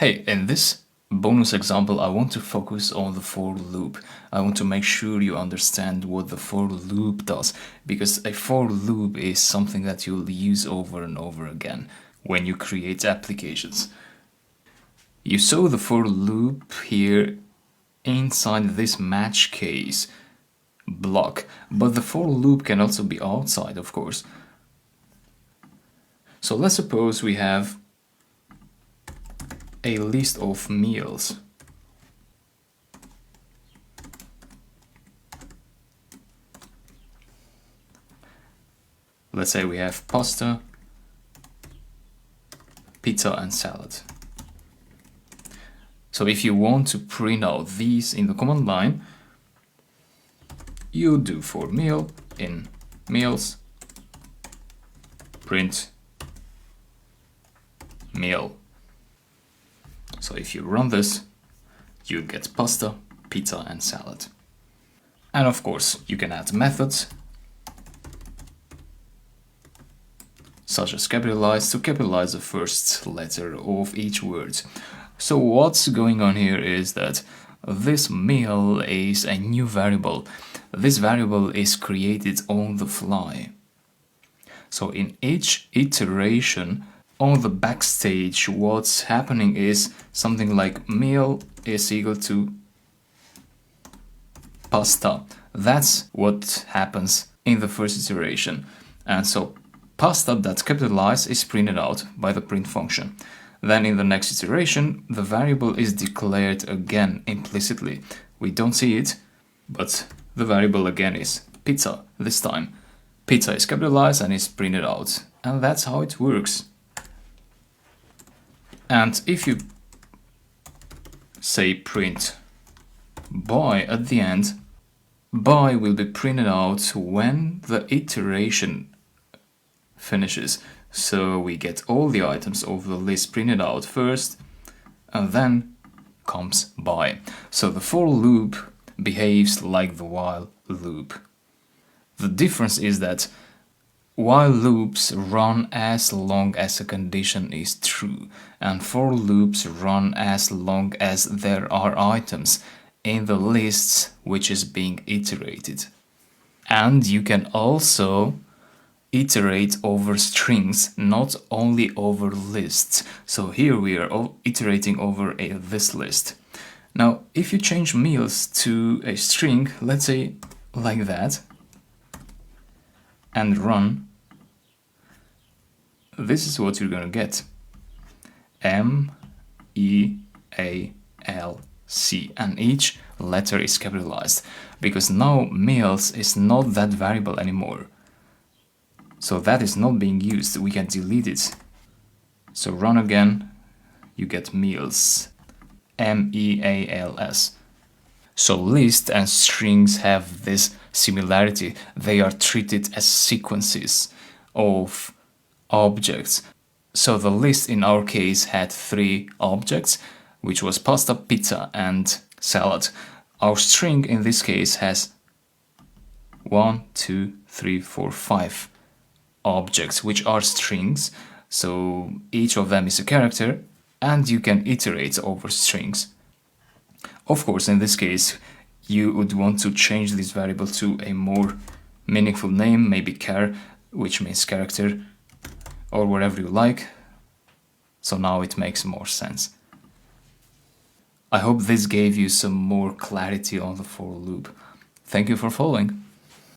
Hey, in this bonus example, I want to focus on the for loop. I want to make sure you understand what the for loop does, because a for loop is something that you'll use over and over again when you create applications. You saw the for loop here inside this match case block, but the for loop can also be outside, of course. So let's suppose we have a list of meals. Let's say we have pasta, pizza and salad. So if you want to print out these in the command line, you do for meal in meals print meal. So if you run this, you get pasta, pizza and salad. And of course, you can add methods such as capitalize to capitalize the first letter of each word. So what's going on here is that this meal is a new variable. This variable is created on the fly. So in each iteration on the backstage, what's happening is something like meal is equal to pasta. That's what happens in the first iteration. And so pasta that's capitalized is printed out by the print function. Then in the next iteration, the variable is declared again implicitly. We don't see it, but the variable again is pizza this time. Pizza is capitalized and is printed out. And that's how it works. And if you say print by at the end, by will be printed out when the iteration finishes. So we get all the items of the list printed out first, and then comes by. So the for loop behaves like the while loop. The difference is that while loops run as long as a condition is true, and for loops run as long as there are items in the lists which is being iterated. And you can also iterate over strings, not only over lists. So here we are iterating over this list. Now, if you change meals to a string, let's say like that, and run, this is what you're gonna get. M-E-A-L-C, and each letter is capitalized, because now meals is not that variable anymore. So that is not being used, we can delete it. So run again, you get meals, M-E-A-L-S. So lists and strings have this similarity. They are treated as sequences of objects. So the list in our case had 3 objects, which was pasta, pizza and salad. Our string in this case has 1, 2, 3, 4, 5 objects, which are strings. So each of them is a character, and you can iterate over strings. Of course, in this case, you would want to change this variable to a more meaningful name, maybe char, which means character, or whatever you like. So now it makes more sense. I hope this gave you some more clarity on the for loop. Thank you for following.